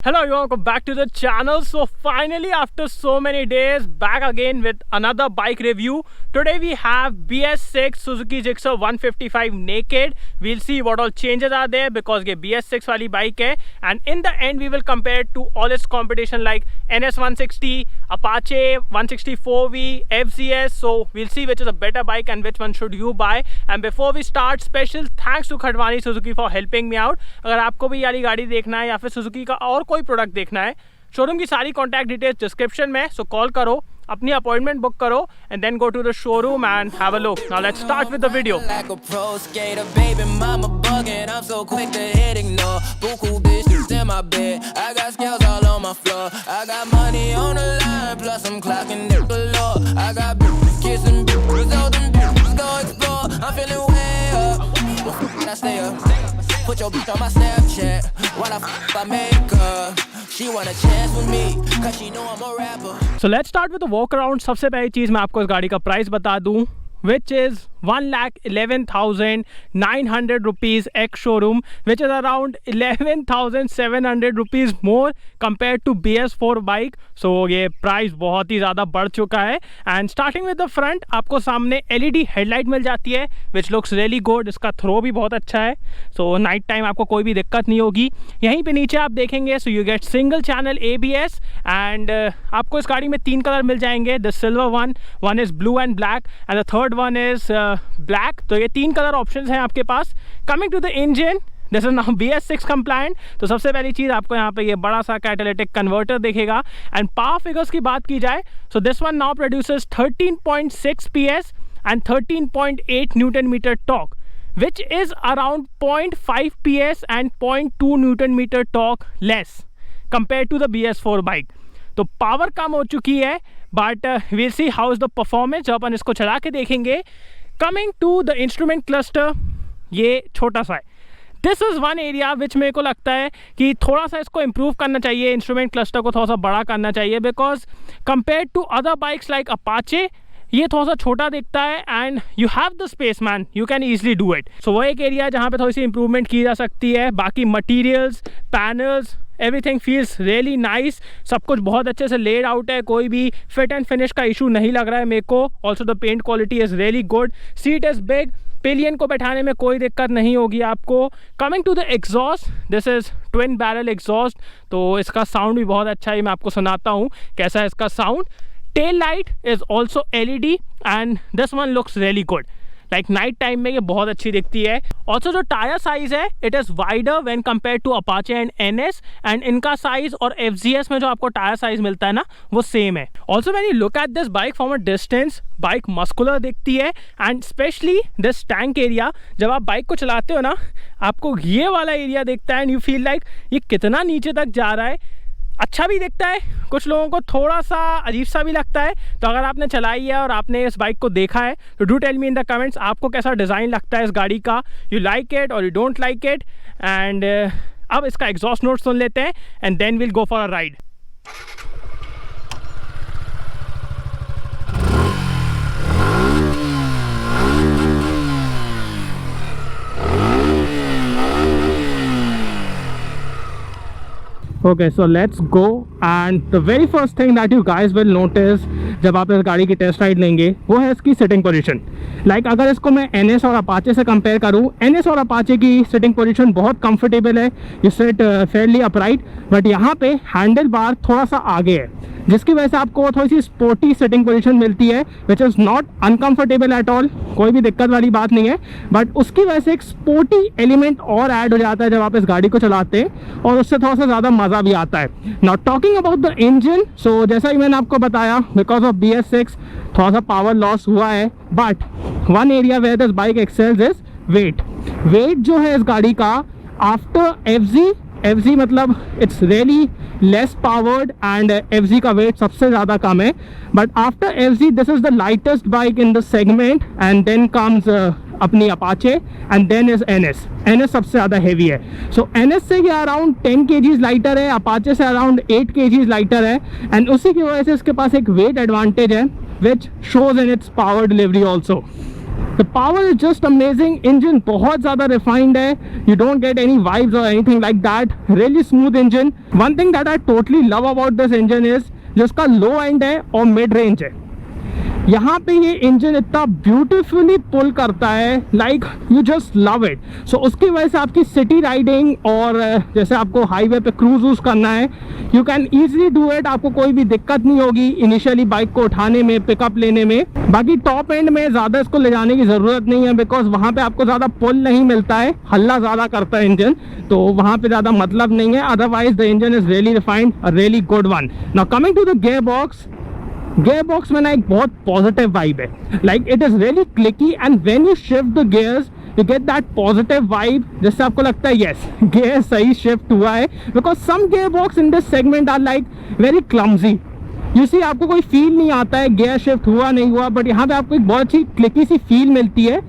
Hello everyone, welcome back to the channel. So finally after so many days back again with another bike review. Today we have BS6 Suzuki Gixxer 155 naked. We'll see what all changes are there because ये BS6 वाली bike है, and in the end we will compare it to all its competition like NS 160, Apache 164V, FZS. So we'll see which is a better bike and which one should you buy. And before we start, special thanks to Khadwani Suzuki for helping me out. अगर आपको भी वाली गाड़ी देखना है या फिर Suzuki का और कोई प्रोडक्ट देखना है, शोरूम की सारी कॉन्टैक्ट डिटेल्स डिस्क्रिप्शन में, सो कॉल करो, अपनी अपॉइंटमेंट बुक करो and then go to the showroom and have a look. Now let's start with the video. Put your bitch on my Snapchat while I make her. She want a chance with me cause she know I'm a rapper. So let's start with the walk around. सबसे पहली चीज़ मैं आपको इस गाड़ी का price बता दूँ, which is 1,11,900 rupees ex showroom, which is around 11,700 rupees more compared to BS4 bike. So ये प्राइस बहुत ही ज़्यादा बढ़ चुका है. And starting with the front, आपको सामने LED हेडलाइट मिल जाती है विच लुक्स रियली गुड. इसका थ्रो भी बहुत अच्छा है, सो नाइट टाइम आपको कोई भी दिक्कत नहीं होगी. यहीं पे नीचे आप देखेंगे so you get single channel ABS and आपको इस गाड़ी में 3 कलर मिल जाएंगे. The silver one is blue and black and the third one is black. तो ये 3 कलर ऑप्शंस हैं आपके पास. Coming to the engine, this is now BS6 compliant. तो सबसे पहली चीज़ आपको यहाँ पे ये बड़ा सा कैटालिटिक कन्वर्टर दिखेगा. एंड पावर फिगर्स की बात की जाए so this one now produces 13.6 PS and 13.8 newton metre torque, which is around 0.5 PS and 0.2 newton metre torque less compared to the BS4 bike. तो पावर कम हो चुकी है, but we'll see how is the performance जब अपन इसको चला के देखेंगे. Coming to the instrument cluster, ये छोटा सा है. This is one area which मेरे को लगता है कि थोड़ा सा इसको इम्प्रूव करना चाहिए. इंस्ट्रूमेंट क्लस्टर को थोड़ा सा बड़ा करना चाहिए because compare to other bikes like Apache ये थोड़ा सा छोटा दिखता है. And you have the space man, you can easily do it. So वो एक एरिया है जहाँ पे थोड़ी सी इंप्रूवमेंट की जा सकती है. बाकी materials, panels, everything feels really nice. सब कुछ बहुत अच्छे से लेड आउट है, कोई भी फिट एंड फिनिश का इशू नहीं लग रहा है मेरे को. Also the paint quality is really good. Seat is big, pillion को बैठाने में कोई दिक्कत नहीं होगी आपको. Coming to the exhaust, this is twin barrel exhaust. तो इसका साउंड भी बहुत अच्छा है, मैं आपको सुनाता हूँ कैसा है इसका sound. Tail light is also LED and this one looks really good. Like night time में ये बहुत अच्छी दिखती है. ऑल्सो जो टायर साइज है it is wider when compare to Apache and NS, and इनका साइज और FZS में जो आपको टायर साइज मिलता है ना वो सेम है. Also when you look at this bike from a distance, bike muscular दिखती है. And specially this tank area, जब आप बाइक को चलाते हो ना आपको ये वाला एरिया दिखता है एंड यू फील लाइक ये कितना नीचे तक जा रहा है. अच्छा भी दिखता है, कुछ लोगों को थोड़ा सा अजीब सा भी लगता है. तो अगर आपने चलाई है और आपने इस बाइक को देखा है तो do tell me in the comments आपको कैसा डिज़ाइन लगता है इस गाड़ी का. यू लाइक इट और you don't like it. And अब इसका एग्जॉस्ट नोट सुन लेते हैं and then will go for a ride. Okay, so let's go. And the very first thing that you guys will notice जब आप इस गाड़ी की टेस्ट राइड लेंगे वो है इसकी सिटिंग पोजीशन. लाइक अगर इसको मैं NS और अपाचे से कंपेयर करूँ, NS और अपाचे की सिटिंग पोजीशन बहुत कंफर्टेबल है. You sit Fairlie upright, but यहाँ पे हैंडल बार थोड़ा सा आगे है जिसकी वजह से आपको थोड़ी सी स्पोर्टी सिटिंग पोजीशन मिलती है which is not uncomfortable at all. कोई भी दिक्कत वाली बात नहीं है, बट उसकी वजह से एक स्पोर्टी एलिमेंट और ऐड हो जाता है जब आप इस गाड़ी को चलाते हैं और उससे थोड़ा सा ज़्यादा मज़ा भी आता है. Not talking about the engine, so जैसा ही मैंने आपको बताया बिकॉज ऑफ BS6 थोड़ा सा पावर लॉस हुआ है. But one area where this bike excels is weight. Weight जो है इस गाड़ी का आफ्टर FZ मतलब it's really less powered and FZ का वेट सबसे ज़्यादा कम है. But after FZ this is the lightest bike in the segment and then comes अपनी Apache and then is NS सबसे ज़्यादा हैवी है. सो NS से ये अराउंड 10 kgs लाइटर है, अपाचे से अराउंड 8 kgs लाइटर है. एंड उसी की वजह से इसके पास एक वेट एडवांटेज है which shows in its power delivery also. The power is just amazing, engine बहुत ज़्यादा रिफाइंड है, you don't get any vibes or anything like that, really smooth engine. One thing that I totally love about this engine is जो इसका लो and है और mid range है, यहाँ पे ये इंजन इतना ब्यूटीफुली पुल करता है, like you just love it. So उसकी वजह से आपकी सिटी राइडिंग और जैसे आपको हाईवे पे क्रूज वूज करना है, you can easily do it, आपको कोई भी दिक्कत नहीं होगी इनिशियली बाइक को उठाने में, पिकअप लेने में। बाकी टॉप एंड में ज़्यादा इसको ले जाने की ज़रूरत नहीं है, बिकॉज वहाँ पे आपको ज़्यादा पुल नहीं मिलता है, हल्ला ज़्यादा करता है इंजन, तो वहाँ पे ज़्यादा मतलब नहीं है। Otherwise the engine is really refined, a really good one. Now coming to the gear box में ना एक बहुत पॉजिटिव वाइब है, like it is really clicky and when you shift the gears you get that positive vibe, जिससे आपको लगता है yes gear सही शिफ्ट हुआ है। Because some gear box in this segment are like very clumsy, you see आपको कोई feel नहीं आता है गियर शिफ्ट हुआ नहीं हुआ, बट यहाँ पे आपको एक बहुत अच्छी क्लिकी सी फील मिलती है,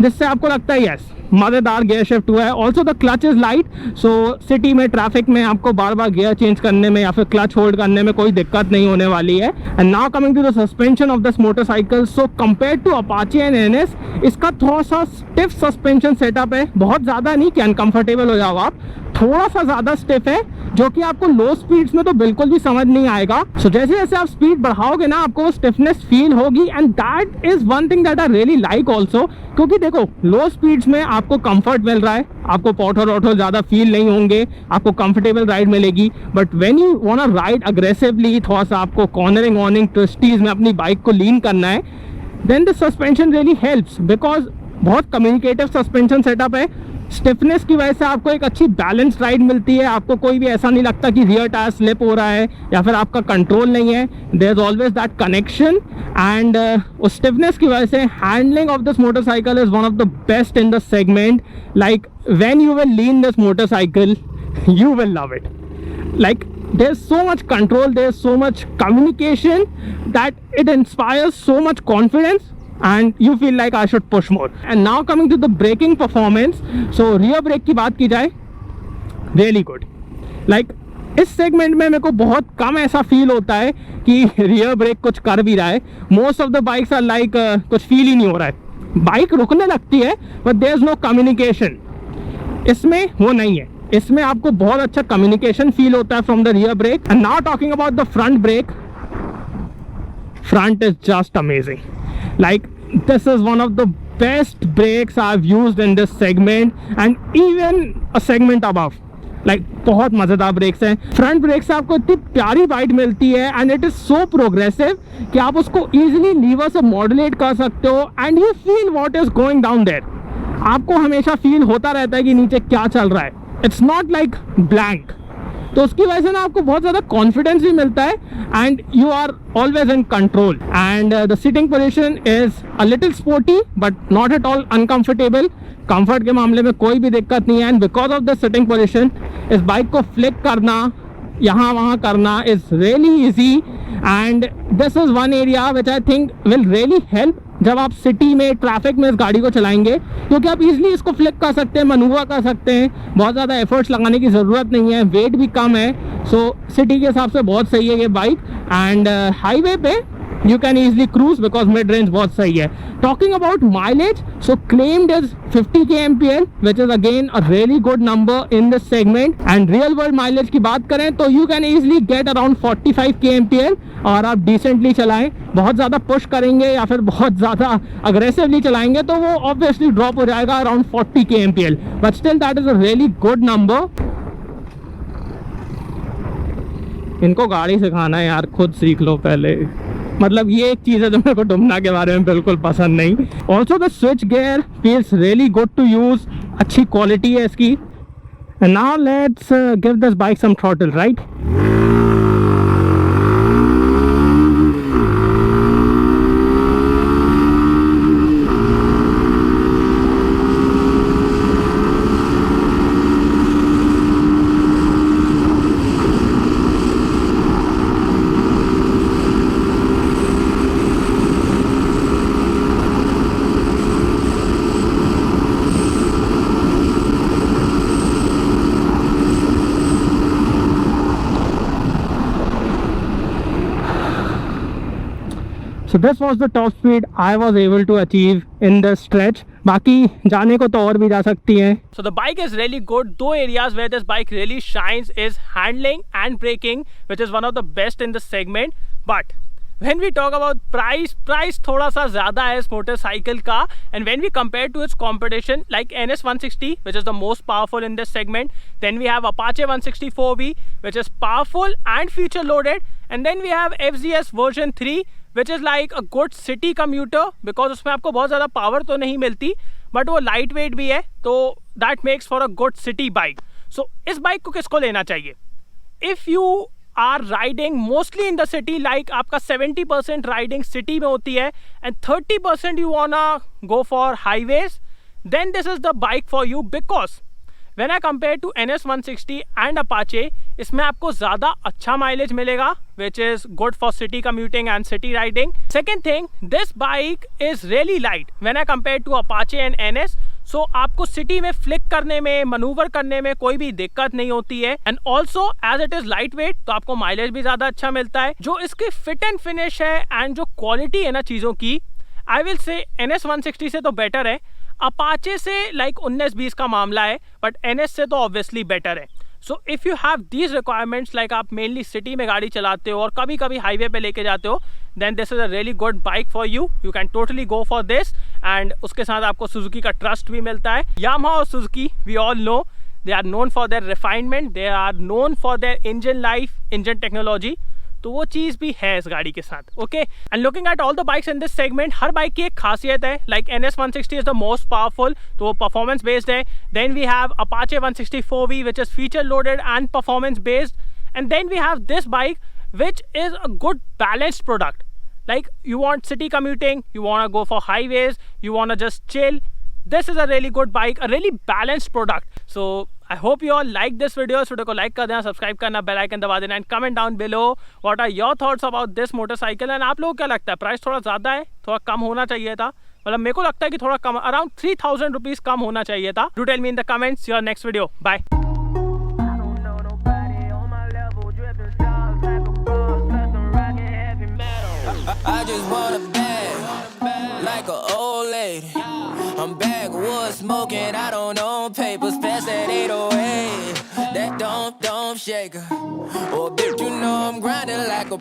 जिससे आपको लगता है यस मज़ेदार गियर शिफ्ट हुआ है। Also the clutch is light, so city में ट्रैफिक में आपको बार बार गियर चेंज करने में या फिर क्लच होल्ड करने में कोई दिक्कत नहीं होने वाली है। And now coming to the suspension of this motorcycle, so compare to Apache and NS इसका थोड़ा सा स्टिफ सस्पेंशन सेटअप है, बहुत ज़्यादा नहीं कि अनकंफर्टेबल हो जाओ आप, थोड़ा सा ज़्यादा स्टिफ है, जो कि आपको लो स्पीड्स में तो बिल्कुल भी समझ नहीं आएगा। सो जैसे जैसे आप स्पीड बढ़ाओगे ना आपको वो स्टिफनेस फील होगी, and that is one thing that I really like also, क्योंकि देखो लो स्पीड्स में आपको कंफर्ट मिल रहा है, आपको पॉटर ऑटो ज़्यादा फील नहीं होंगे, आपको कंफर्टेबल राइड मिलेगी। But when you want to ride aggressively, थोड़ा सा आपको कॉर्नरिंग ऑर्निंग ट्विस्टीज में अपनी बाइक को लीन करना है, then the suspension really helps, because बहुत कम्युनिकेटिव सस्पेंशन सेटअप है। स्टिफनेस की वजह से आपको एक अच्छी बैलेंस राइड मिलती है, आपको कोई भी ऐसा नहीं लगता कि रियर टायर स्लिप हो रहा है या फिर आपका कंट्रोल नहीं है, there is always that connection. And उस स्टिफनेस की वजह से handling of this motorcycle is one of the best in the segment, like when you will lean this motorcycle you will love it. Like there's so much control, there's so much communication that it inspires so much confidence and you feel like I should push more. And now coming to the braking performance, so rear brake की बात की जाए, really good. Like इस segment में मेरे को बहुत कम ऐसा फील होता है कि रियर ब्रेक कुछ कर भी रहा है। Most of the bikes are like कुछ फील ही नहीं हो रहा है, बाइक रुकने लगती है but there is no communication. इसमें वो नहीं है, इसमें आपको बहुत अच्छा कम्युनिकेशन फील होता है from the rear brake. And now talking about the front brake, front is just amazing, like this is one of the best brakes I've used in this segment and even a segment above. Like बहुत मज़ेदार breaks हैं। Front brake से आपको इतनी प्यारी bite मिलती है and it is so progressive कि आप उसको ईजिली लीवर से मॉड्यूलेट कर सकते हो and you feel what is going down there. आपको हमेशा फील होता रहता है कि नीचे क्या चल रहा है, इट्स नॉट लाइक ब्लैंक। तो उसकी वजह से ना आपको बहुत ज़्यादा कॉन्फिडेंस भी मिलता है and you are always in control. And the sitting position is a little sporty but not at all uncomfortable. Comfort के मामले में कोई भी दिक्कत नहीं है and because of the sitting position इस बाइक को फ्लिक करना, यहाँ वहाँ करना is really easy. And this is one area which I think will really help जब आप सिटी में ट्रैफिक में इस गाड़ी को चलाएंगे, क्योंकि आप इजीली इसको फ्लिक कर सकते हैं, मनूवर कर सकते हैं, बहुत ज़्यादा एफर्ट्स लगाने की ज़रूरत नहीं है, वेट भी कम है। सो सिटी के हिसाब से बहुत सही है ये बाइक। एंड हाईवे पे you can easily cruise because mid range बहुत सही है। Talking about mileage, so claimed is 50 kmpl which is again a really good number in this segment, and real world mileage की बात करें तो you can easily get around 45 kmpl और आप decently चलाएं। बहुत ज़्यादा पुश करेंगे या फिर बहुत ज़्यादा अग्रेसिवली चलाएंगे तो वो obviously ड्रॉप हो जाएगा around 40 kmpl, but still that is a really good number। इनको गाड़ी सिखाना है यार, खुद सीख लो पहले। मतलब ये एक चीज़ है जो मेरे को डुमना के बारे में बिल्कुल पसंद नहीं। Also the switch gear feels really good to use, अच्छी क्वालिटी है इसकी। And now let's give this bike some throttle, right. So this was the top speed I was able to achieve in this stretch. बाकी जाने को तो और भी जा सकती हैं. So the bike is really good. Two areas where this bike really shines is handling and braking, which is one of the best in the segment. But when we talk about price थोड़ा सा ज़्यादा है इस motorcycle का. And when we compare to its competition like NS 160, which is the most powerful in this segment, then we have Apache 164V, which is powerful and feature loaded, and then we have FZS version 3, which is like a good city commuter because उसमें आपको बहुत ज़्यादा power तो नहीं मिलती, but वो light weight भी है, तो that makes for a good city bike. So इस बाइक को किसको लेना चाहिए? If you are riding mostly in the city, like आपका 70% राइडिंग सिटी में होती है and 30% you wanna go for highways, then this is the bike for you. Because when I compare to NS 160 and Apache, इसमें आपको ज़्यादा अच्छा mileage मिलेगा, which is good for city commuting and city riding. Second thing, this bike is really light when I compare to Apache and NS. So आपको city में flick करने में, manoeuvre करने में कोई भी दिक्कत नहीं होती है. And also as it is light weight, तो आपको माइलेज भी ज़्यादा अच्छा मिलता है. जो इसकी फिट एंड फिनिश है एंड जो क्वालिटी है ना चीज़ों की, आई विल से NS 160 से तो बेटर है. अपाचे से लाइक 19-20 का मामला है, बट NS से तो ऑब्वियसली बेटर है. So if you have these requirements, like आप मेनली सिटी में गाड़ी चलाते हो और कभी कभी हाईवे पे लेके जाते हो, then this is a really good bike for you. You can totally go for this. एंड उसके साथ आपको सुजुकी का ट्रस्ट भी मिलता है. यामाहा और Suzuki, we all know, they are known for their refinement, they are known for their engine life, engine technology. तो वो चीज़ भी है इस गाड़ी के साथ. Okay, and looking at all the bikes in this segment, हर बाइक की एक खासियत है. Like NS 160 is the most powerful, तो वो परफॉर्मेंस बेस्ड है. Then we have Apache 164V, which is feature loaded and performance based. And then we have this bike, which is a good balanced product. Like you want city commuting, you want to go for highways, you want to just chill. This is a really good bike, a really balanced product. So I hope you all like this video. इस video को like कर देना, subscribe करना, bell icon दबा देना, and comment down below what are your thoughts about this motorcycle. And आप लोगों को क्या लगता है, प्राइस थोड़ा ज़्यादा है, थोड़ा कम होना चाहिए था? मतलब मेरे को लगता है कि थोड़ा कम, अराउंड 3000 रुपीज़ कम होना चाहिए था. Do tell me in the comments your next video. Bye. I just want a bag, like an old lady. I'm backwoods smoking, I don't own papers, pass that 808. That don't shake her. Oh, bitch, you know I'm grinding like a